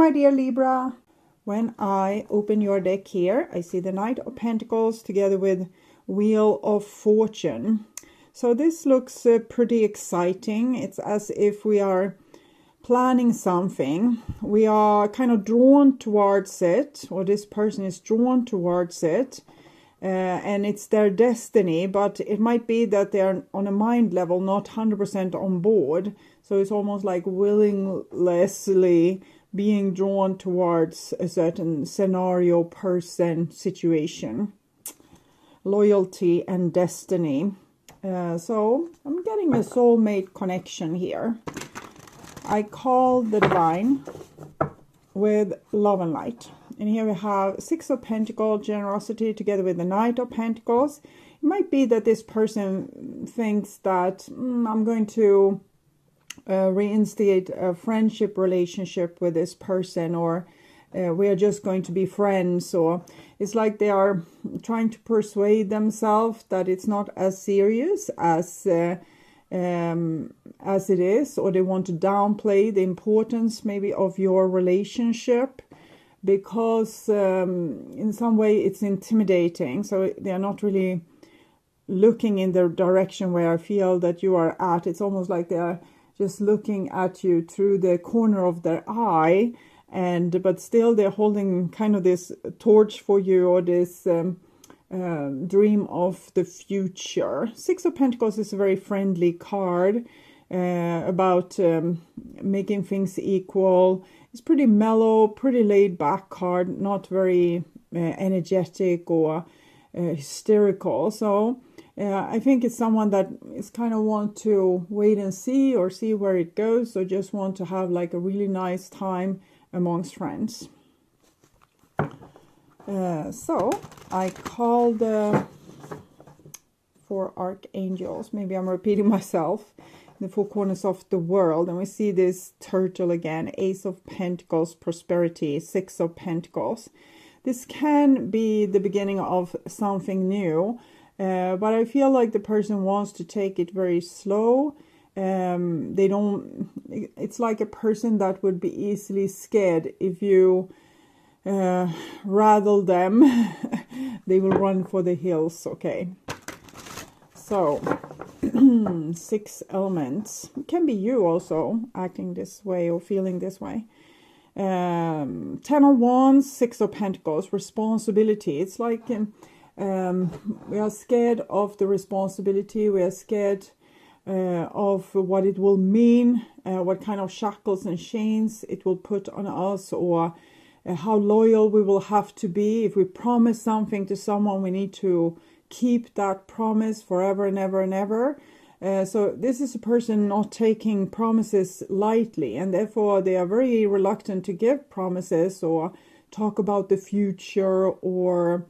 my dear Libra, when I open your deck here, I see the Knight of Pentacles together with Wheel of Fortune. So this looks pretty exciting. It's as if we are planning something. We are kind of drawn towards it, or this person is drawn towards it. And it's their destiny, but it might be that they're on a mind level not 100% on board. So it's almost like willinglessly being drawn towards a certain scenario, person, situation. Loyalty and destiny. So I'm getting a soulmate connection here. I call the divine with love and light. And here we have Six of Pentacles, generosity together with the Knight of Pentacles. It might be that this person thinks that I'm going to reinstate a friendship relationship with this person, or we are just going to be friends, or it's like they are trying to persuade themselves that it's not as serious as it is, or they want to downplay the importance maybe of your relationship because in some way it's intimidating. So they are not really looking in the direction where I feel that you are at. It's almost like they are just looking at you through the corner of their eye, but still they're holding kind of this torch for you, or this dream of the future. Six of Pentacles is a very friendly card about making things equal. It's pretty mellow, pretty laid back card, not very energetic or hysterical. So I think it's someone that is kind of want to wait and see, or see where it goes, or just want to have like a really nice time amongst friends. So I call the four archangels. Maybe I'm repeating myself. The four corners of the world, and we see this turtle again. Ace of Pentacles, prosperity. Six of Pentacles. This can be the beginning of something new. But I feel like the person wants to take it very slow. It's like a person that would be easily scared if you rattle them. They will run for the hills. Okay. So, 6 elements. It can be you also acting this way or feeling this way. 10 of Wands, 6 of Pentacles, responsibility. It's like we are scared of the responsibility. We are scared of what it will mean, what kind of shackles and chains it will put on us, or how loyal we will have to be. If we promise something to someone, we need to keep that promise forever and ever and ever. So this is a person not taking promises lightly, and therefore they are very reluctant to give promises or talk about the future, or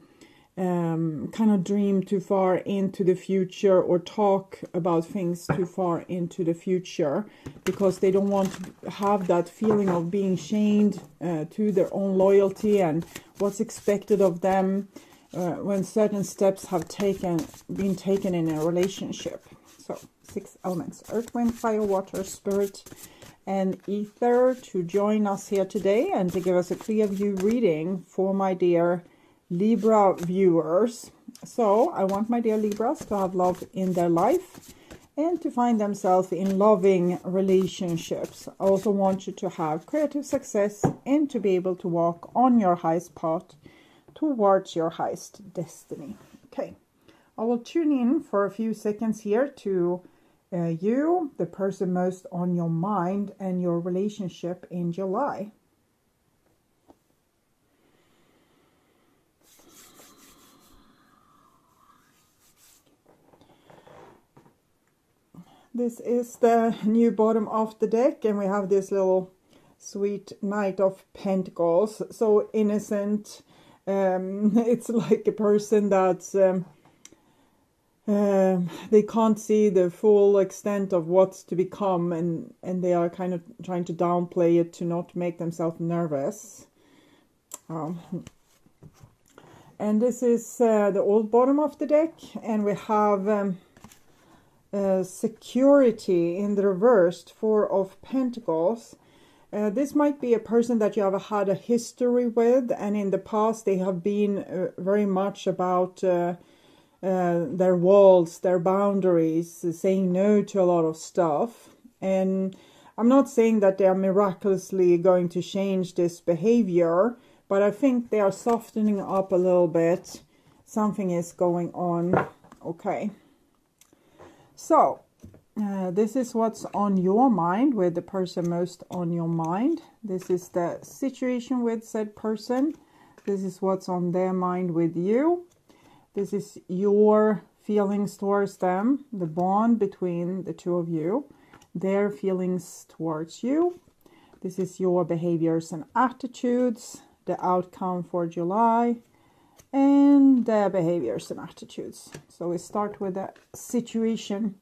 kind of dream too far into the future, or talk about things too far into the future, because they don't want to have that feeling of being chained to their own loyalty and what's expected of them when certain steps have been taken in a relationship. So 6 elements: earth, wind, fire, water, spirit, and ether, to join us here today and to give us a clear view reading for my dear Libra viewers. So I want my dear Libras to have love in their life and to find themselves in loving relationships. I also want you to have creative success and to be able to walk on your highest path towards your highest destiny. Okay, I will tune in for a few seconds here to you, the person most on your mind, and your relationship in July. This is the new bottom of the deck, and we have this little sweet Knight of Pentacles. So innocent. It's like a person that's they can't see the full extent of what's to become, and they are kind of trying to downplay it to not make themselves nervous. And this is the old bottom of the deck, and we have security in the reversed, 4 of Pentacles. This might be a person that you have had a history with, and in the past they have been very much about their walls, their boundaries, saying no to a lot of stuff. And I'm not saying that they are miraculously going to change this behavior, but I think they are softening up a little bit. Something is going on. Okay. So, this is what's on your mind, with the person most on your mind. This is the situation with said person. This is what's on their mind with you. This is your feelings towards them, the bond between the two of you, their feelings towards you. This is your behaviors and attitudes, the outcome for July, and their behaviors and attitudes. So we start with the situation,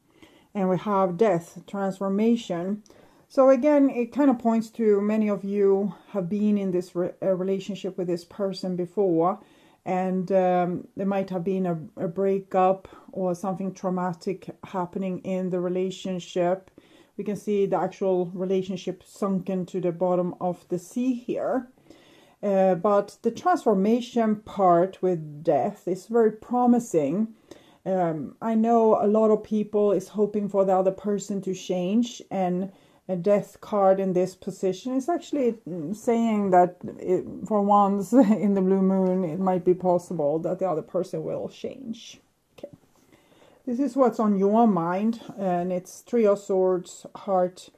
and we have death, transformation. So again, it kind of points to many of you have been in this relationship with this person before, and there might have been a breakup or something traumatic happening in the relationship. We can see the actual relationship sunken to the bottom of the sea here. But the transformation part with death is very promising. I know a lot of people is hoping for the other person to change, and a death card in this position is actually saying that for once in the blue moon, it might be possible that the other person will change. Okay. This is what's on your mind, and it's Three of Swords, heartache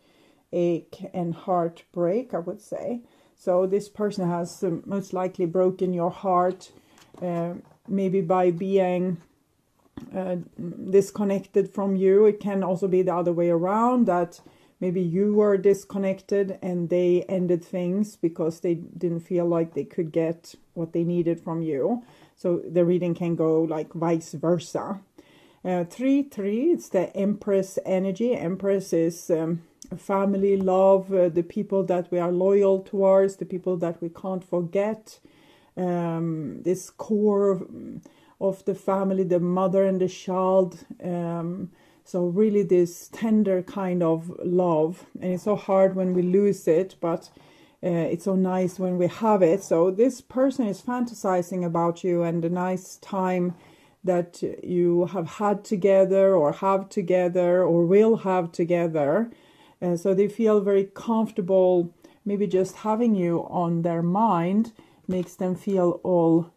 and heartbreak, I would say. So this person has most likely broken your heart, maybe by being disconnected from you. It can also be the other way around, that maybe you were disconnected and they ended things because they didn't feel like they could get what they needed from you. So the reading can go like vice versa. 3-3, it's the Empress energy. Empress is family, love, the people that we are loyal towards, the people that we can't forget. This core of the family, the mother and the child. So really this tender kind of love. And it's so hard when we lose it, but it's so nice when we have it. So this person is fantasizing about you and the nice time that you have had together, or have together, or will have together. So they feel very comfortable. Maybe just having you on their mind makes them feel all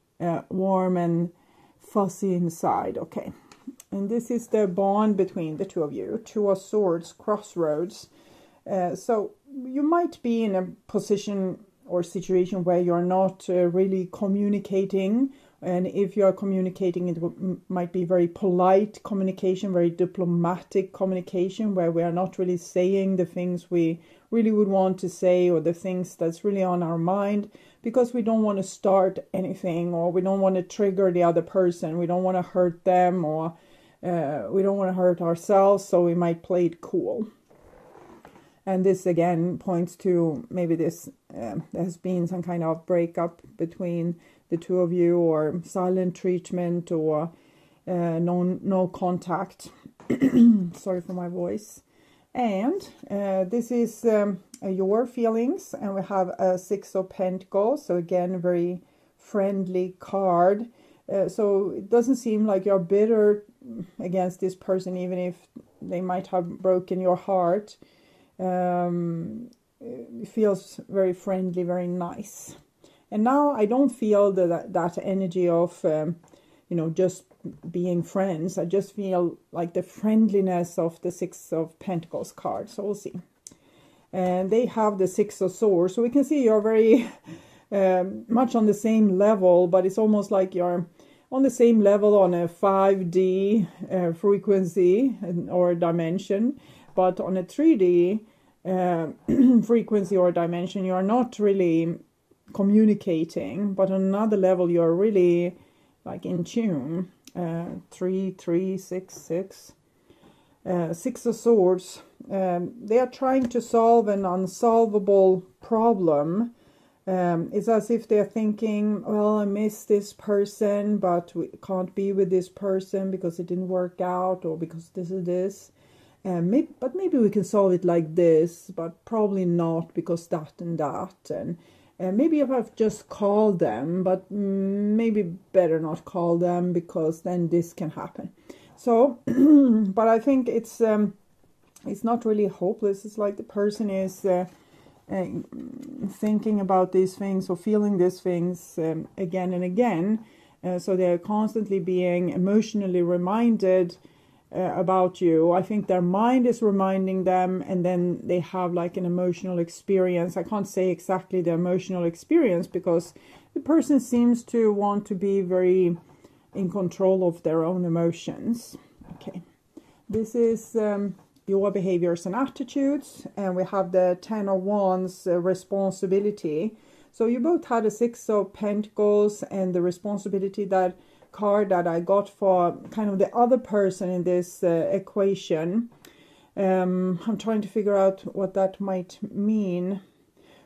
warm and fuzzy inside. Okay. And this is the bond between the two of you. Two of Swords, crossroads. So you might be in a position or situation where you're not really communicating. And if you are communicating, it might be very polite communication, very diplomatic communication, where we are not really saying the things we really would want to say, or the things that's really on our mind, because we don't want to start anything, or we don't want to trigger the other person. We don't want to hurt them, or we don't want to hurt ourselves, so we might play it cool. And this again points to maybe this there has been some kind of breakup between the two of you, or silent treatment, or no contact. Sorry for my voice. And this is your feelings, and we have a Six of Pentacles. So again, very friendly card. So it doesn't seem like you're bitter against this person, even if they might have broken your heart. It feels very friendly, very nice. And now I don't feel that energy of, just being friends. I just feel like the friendliness of the Six of Pentacles card. So we'll see. And they have the Six of Swords. So we can see you're very much on the same level, but it's almost like you're on the same level on a 5D frequency or dimension. But on a 3D frequency or dimension, you're not really communicating, but on another level you're really like in tune. 3, 6, 6. Six of Swords. They are trying to solve an unsolvable problem. It's as if they're thinking, well, I miss this person, but we can't be with this person because it didn't work out, or because this is this. But maybe we can solve it like this, but probably not because that and that. And maybe if I've just called them, but maybe better not call them because then this can happen. So, but I think it's not really hopeless. It's like the person is thinking about these things or feeling these things again and again. So they're constantly being emotionally reminded about you. I think their mind is reminding them, and then they have like an emotional experience. I can't say exactly the emotional experience because the person seems to want to be very in control of their own emotions. Okay, this is your behaviors and attitudes, and we have the 10 of Wands, responsibility. So you both had a 6 of Pentacles and the responsibility, that card that I got for kind of the other person in this equation. I'm trying to figure out what that might mean.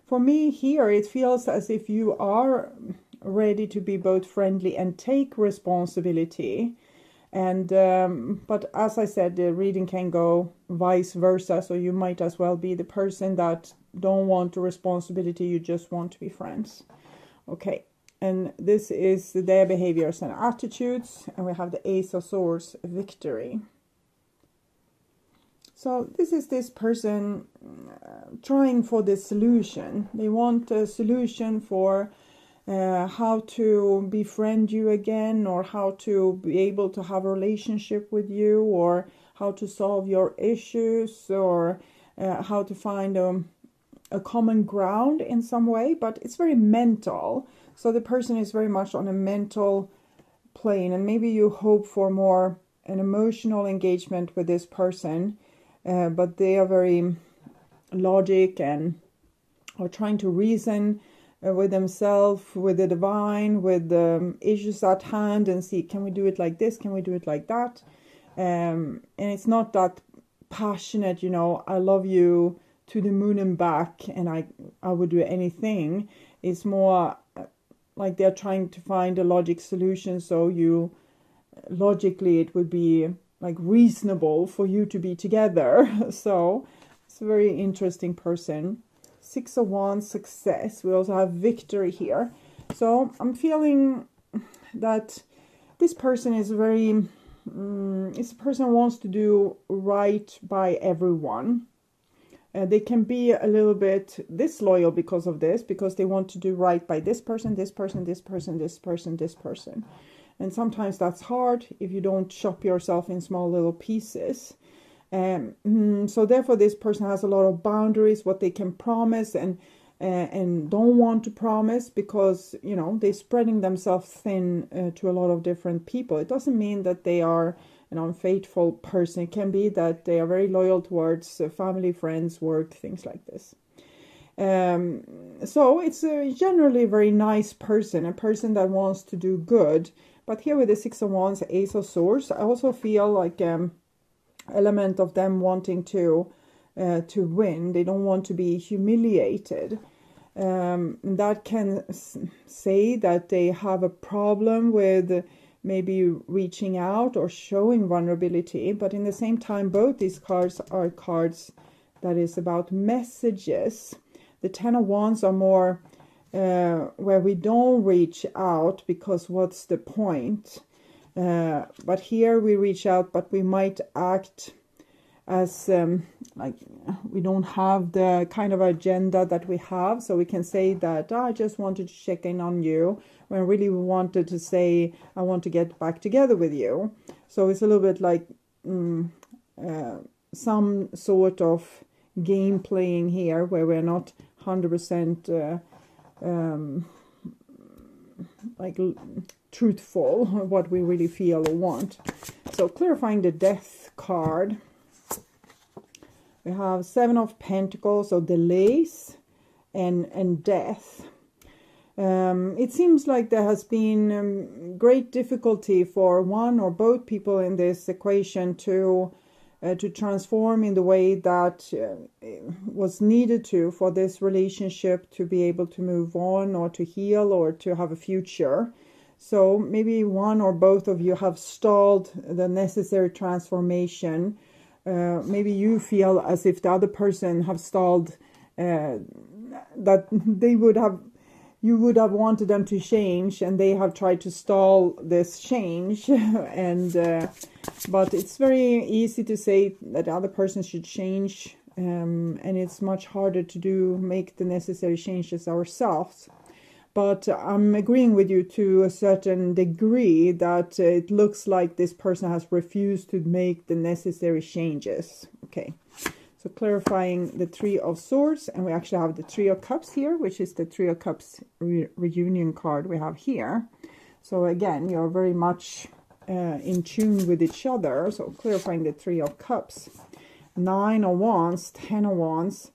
For me here, it feels as if you are ready to be both friendly and take responsibility. And but as I said, the reading can go vice versa. So you might as well be the person that don't want the responsibility, you just want to be friends. Okay. And this is their behaviors and attitudes. And we have the Ace of Swords, victory. So this is this person trying for the solution. They want a solution for how to befriend you again, or how to be able to have a relationship with you, or how to solve your issues, or how to find a common ground in some way. But it's very mental. So the person is very much on a mental plane, and maybe you hope for more an emotional engagement with this person, but they are very logic and are trying to reason with themselves, with the divine, with the issues at hand, and see, can we do it like this? Can we do it like that? And it's not that passionate, you know, I love you to the moon and back, and I would do anything. It's more like they're trying to find a logic solution, so you logically it would be like reasonable for you to be together. So it's a very interesting person. 6 of Wands, success. We also have victory here. So I'm feeling that this person is very it's a person who wants to do right by everyone. They can be a little bit disloyal because of this, because they want to do right by this person, this person, this person, this person, this person. And sometimes that's hard if you don't chop yourself in small little pieces. So therefore this person has a lot of boundaries, what they can promise and don't want to promise, because, you know, they're spreading themselves thin to a lot of different people. It doesn't mean that they are an unfaithful person. It can be that they are very loyal towards family, friends, work, things like this. So it's a generally very nice person, a person that wants to do good. But here with the 6 of Wands, Ace of Swords, I also feel like element of them wanting to win. They don't want to be humiliated. That can say that they have a problem with maybe reaching out or showing vulnerability, but in the same time both these cards are cards that is about messages. The 10 of Wands are more where we don't reach out, because what's the point? But here we reach out, but we might act as like we don't have the kind of agenda that we have. So we can say that I just wanted to check in on you, when really we wanted to say I want to get back together with you. So it's a little bit like some sort of game playing here, where we're not 100% like truthful what we really feel or want. So clarifying the Death card, we have 7 of Pentacles, so delays and death. It seems like there has been great difficulty for one or both people in this equation to transform in the way that was needed to for this relationship to be able to move on, or to heal, or to have a future. So maybe one or both of you have stalled the necessary transformation maybe you feel as if the other person have stalled, that you would have wanted them to change, and they have tried to stall this change. And but it's very easy to say that the other person should change, and it's much harder to make the necessary changes ourselves. But I'm agreeing with you to a certain degree that it looks like this person has refused to make the necessary changes. Okay, so clarifying the Three of Swords, and we actually have the Three of Cups here, which is the Three of Cups reunion card we have here. So again, you're very much in tune with each other. So clarifying the Three of Cups, Nine of Wands, Ten of Wands.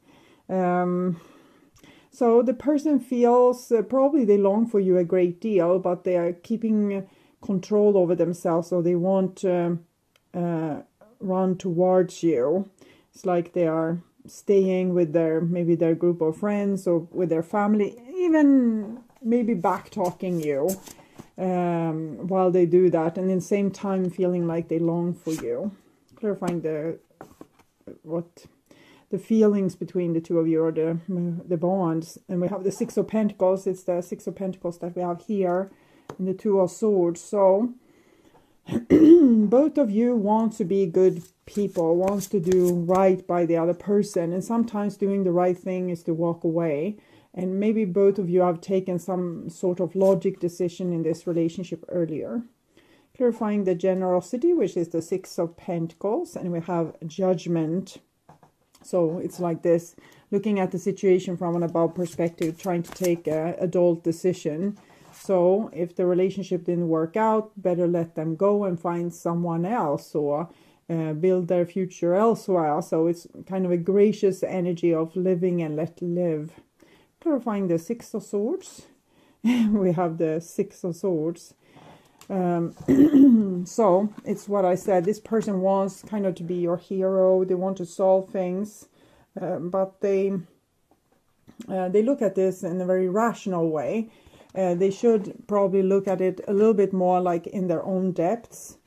So the person feels probably they long for you a great deal, but they are keeping control over themselves, so they won't run towards you. It's like they are staying with maybe their group of friends or with their family, even maybe back-talking you while they do that, and in the same time feeling like they long for you. Clarifying the feelings between the two of you, or the bonds. And we have the Six of Pentacles. It's the Six of Pentacles that we have here, and the Two of Swords. So both of you want to be good people, wants to do right by the other person, and sometimes doing the right thing is to walk away. And maybe both of you have taken some sort of logic decision in this relationship earlier. Clarifying the generosity, which is the Six of Pentacles, and we have Judgment. So it's like this, looking at the situation from an above perspective, trying to take an adult decision. So if the relationship didn't work out, better let them go and find someone else, or build their future elsewhere. So it's kind of a gracious energy of living and let live. Clarifying the Six of Swords. We have the Six of Swords. So it's what I said, this person wants kind of to be your hero. They want to solve things, but they look at this in a very rational way. They should probably look at it a little bit more like in their own depths.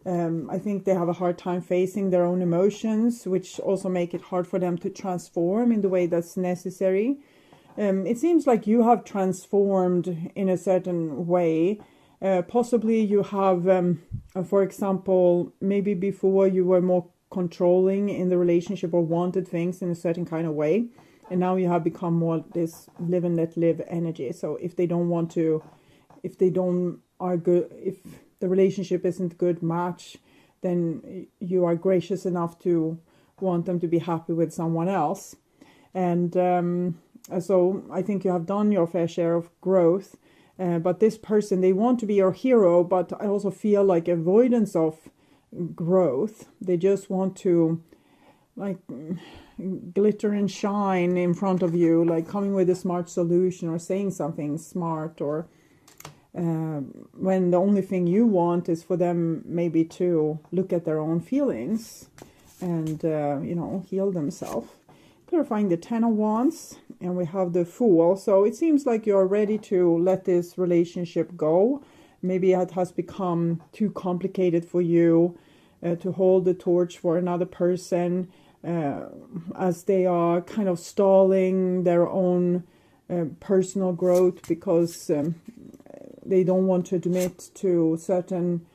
I think they have a hard time facing their own emotions, which also make it hard for them to transform in the way that's necessary. It seems like you have transformed in a certain way. Possibly you have, for example, maybe before you were more controlling in the relationship or wanted things in a certain kind of way. And now you have become more this live and let live energy. So if they don't want to, if they don't are good, if the relationship isn't a good match, then you are gracious enough to want them to be happy with someone else. And so I think you have done your fair share of growth. But this person, they want to be your hero, but I also feel like avoidance of growth. They just want to like glitter and shine in front of you, like coming with a smart solution or saying something smart, or when the only thing you want is for them maybe to look at their own feelings and, heal themselves. Clarifying the Ten of Wands, and we have the Fool. So it seems like you're ready to let this relationship go. Maybe it has become too complicated for you to hold the torch for another person, as they are kind of stalling their own personal growth because they don't want to admit to certain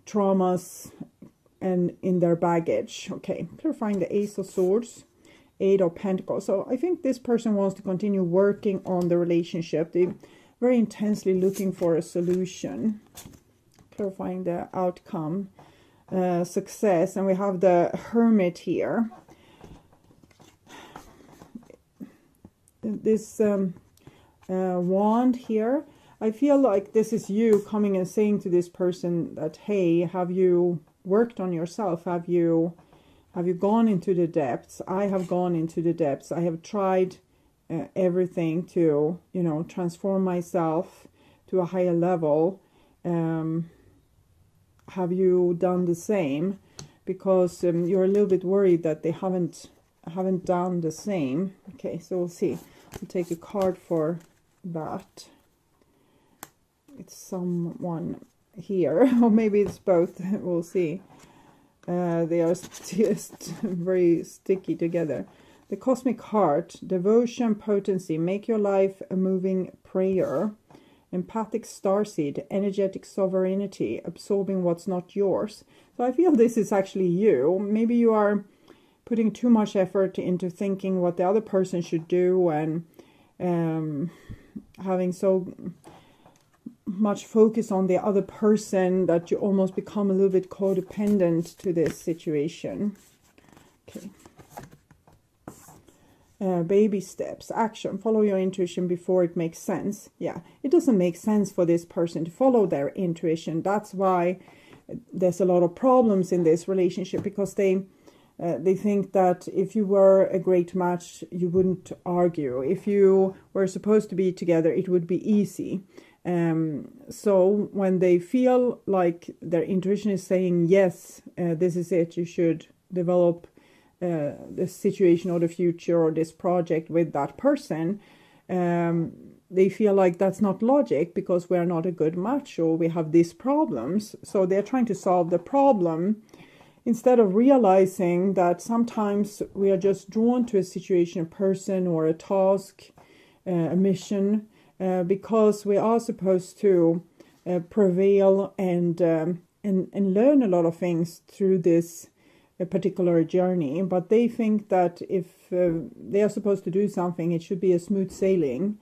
traumas and in their baggage. Okay, clarifying the Ace of Swords, Eight of Pentacles. So I think this person wants to continue working on the relationship. They're very intensely looking for a solution. Clarifying the outcome, success. And we have the Hermit here. This wand here. I feel like this is you coming and saying to this person that, hey, have you worked on yourself? Have you gone into the depths? I have gone into the depths. I have tried everything to, transform myself to a higher level. Have you done the same? Because you're a little bit worried that they haven't done the same. Okay, so we'll see. We'll take a card for that. It's someone here, or maybe it's both. We'll see. They are just very sticky together. The Cosmic Heart, devotion, potency, make your life a moving prayer. Empathic starseed, energetic sovereignty, absorbing what's not yours. So I feel this is actually you. Maybe you are putting too much effort into thinking what the other person should do, and having so much focus on the other person that you almost become a little bit codependent to this situation. Okay. Baby steps, action, follow your intuition before it makes sense. Yeah, it doesn't make sense for this person to follow their intuition. That's why there's a lot of problems in this relationship, because they think that if you were a great match, you wouldn't argue. If you were supposed to be together, it would be easy. So when they feel like their intuition is saying, yes, this is it, you should develop the situation or the future or this project with that person, they feel like that's not logic, because we're not a good match or we have these problems. So they're trying to solve the problem instead of realizing that sometimes we are just drawn to a situation, a person, or a task, a mission, because we are supposed to prevail and learn a lot of things through this particular journey. But they think that if they are supposed to do something, it should be a smooth sailing.